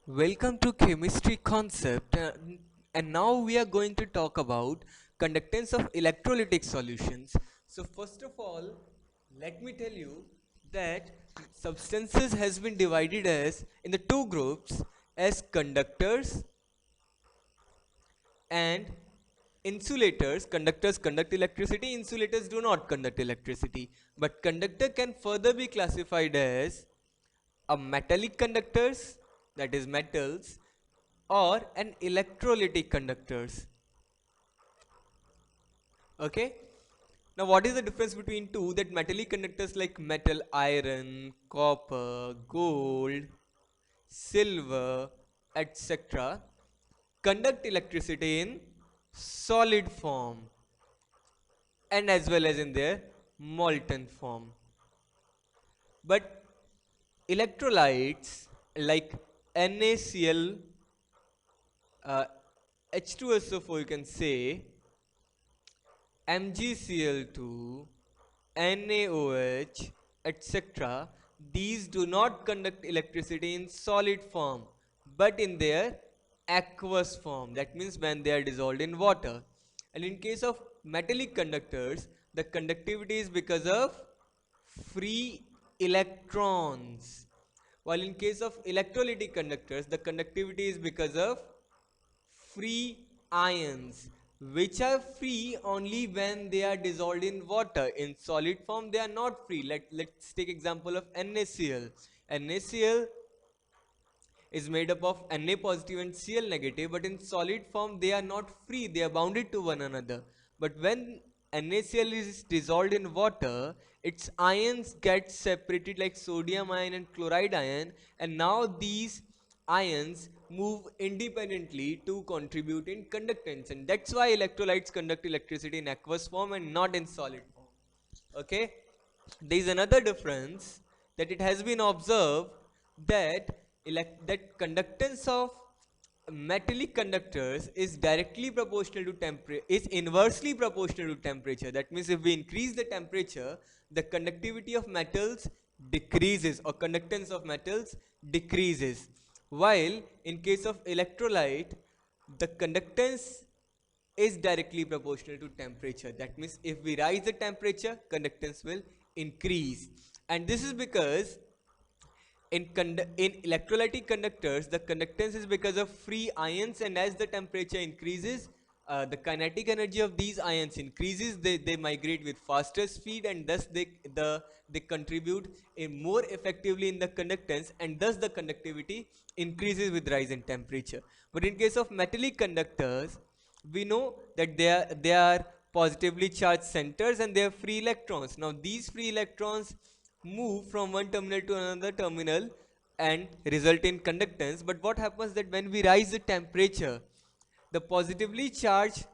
Welcome to chemistry concept and now we are going to talk about conductance of electrolytic solutions. So first of all, let me tell you that substances has been divided as in the two groups as conductors and insulators. Conductors conduct electricity, insulators do not conduct electricity, but conductor can further be classified as a metallic conductors, that is metals, or an electrolytic conductors. Okay, now what is the difference between two? That metallic conductors like metal, iron, copper, gold, silver, etc. conduct electricity in solid form and as well as in their molten form. But electrolytes like NaCl, uh, H2SO4, you can say MgCl2, NaOH, etc. These do not conduct electricity in solid form but in their aqueous form. That means when they are dissolved in water. And in case of metallic conductors, the conductivity is because of free electrons. While in case of electrolytic conductors, the conductivity is because of free ions, which are free only when they are dissolved in water. In solid form they are not free. Let's take example of NaCl. NaCl is made up of Na positive and Cl negative, but in solid form they are not free, they are bounded to one another. But when NaCl is dissolved in water, its ions get separated like sodium ion and chloride ion, and now these ions move independently to contribute in conductance, and that's why electrolytes conduct electricity in aqueous form and not in solid form. Okay, there is another difference that it has been observed that that conductance of metallic conductors is directly proportional to temperature, is inversely proportional to temperature. That means if we increase the temperature, the conductivity of metals decreases or conductance of metals decreases, while in case of electrolyte the conductance is directly proportional to temperature. That means if we rise the temperature, conductance will increase. And this is because in electrolytic conductors, the conductance is because of free ions, and as the temperature increases, the kinetic energy of these ions increases. They migrate with faster speed, and thus they contribute in more effectively in the conductance, and thus the conductivity increases with rise in temperature. But in case of metallic conductors, we know that they are positively charged centers and they have free electrons. Now these free electrons move from one terminal to another terminal and result in conductance. But what happens that when we rise the temperature, the positively charged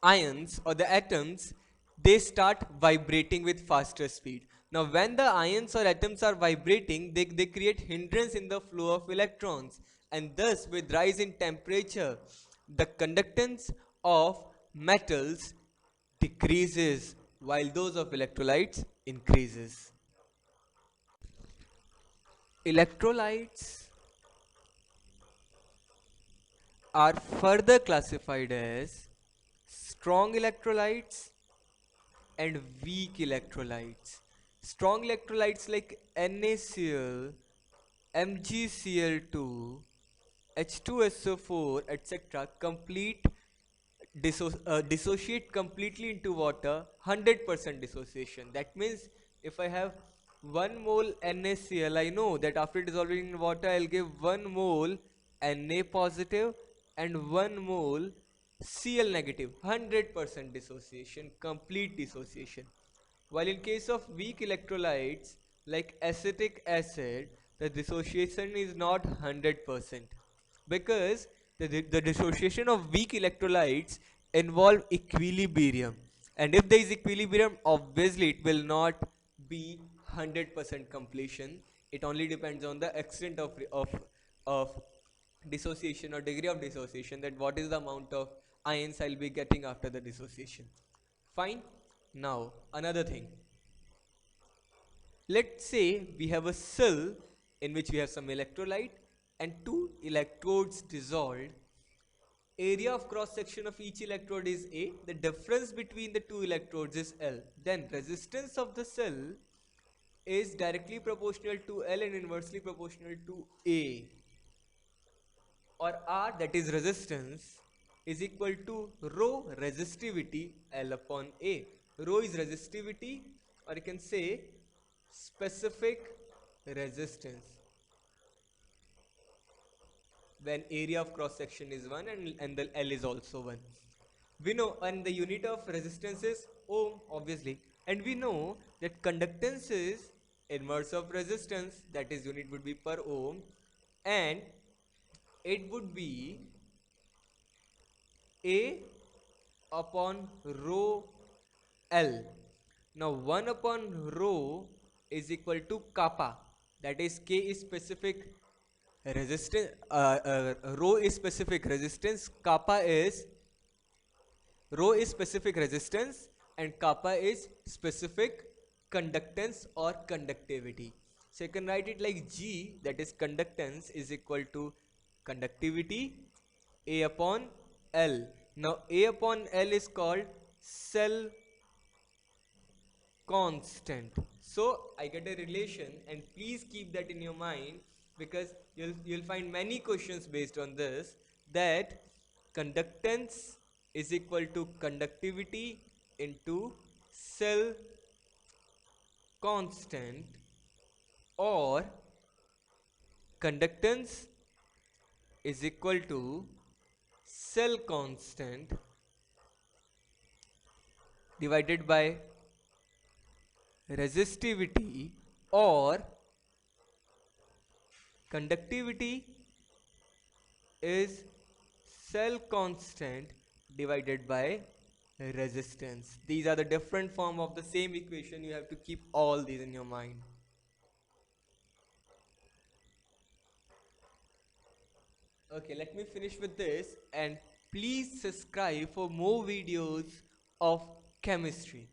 ions or the atoms, they start vibrating with faster speed. Now when the ions or atoms are vibrating, they create hindrance in the flow of electrons, and thus with rise in temperature the conductance of metals decreases while those of electrolytes increases. Electrolytes are further classified as strong electrolytes and weak electrolytes. Strong electrolytes like NaCl, MgCl2, H2SO4, etc. Dissociate completely into water, 100% dissociation. That means if I have 1 mole NaCl, I know that after dissolving in water I'll give 1 mole Na positive and 1 mole Cl negative. 100% dissociation, complete dissociation. While in case of weak electrolytes like acetic acid, the dissociation is not 100%, because the dissociation of weak electrolytes involve equilibrium, and if there is equilibrium, obviously it will not be 100% completion. It only depends on the extent of dissociation or degree of dissociation, that what is the amount of ions I'll be getting after the dissociation. Fine. Now another thing, let's say we have a cell in which we have some electrolyte and two electrodes dissolved, area of cross section of each electrode is A, the difference between the two electrodes is L, then resistance of the cell is directly proportional to L and inversely proportional to A, or R, that is resistance, is equal to rho resistivity L upon A. Rho is resistivity, or you can say specific resistance, when area of cross section is 1 and the L is also 1. We know, and the unit of resistance is ohm, obviously, and we know that conductance is inverse of resistance, that is unit would be per ohm, and it would be A upon rho L. Now 1 upon rho is equal to kappa, that is K is specific resistance, rho is specific resistance, kappa is, rho is specific resistance and kappa is specific conductance or conductivity. So you can write it like G, that is conductance, is equal to conductivity A upon L. Now A upon L is called cell constant. So I get a relation, and please keep that in your mind, because you'll find many questions based on this, that conductance is equal to conductivity into cell constant, or conductance is equal to cell constant divided by resistivity, or conductivity is cell constant divided by resistance. These are the different form of the same equation. You have to keep all these in your mind. Okay, let me finish with this, and please subscribe for more videos of chemistry.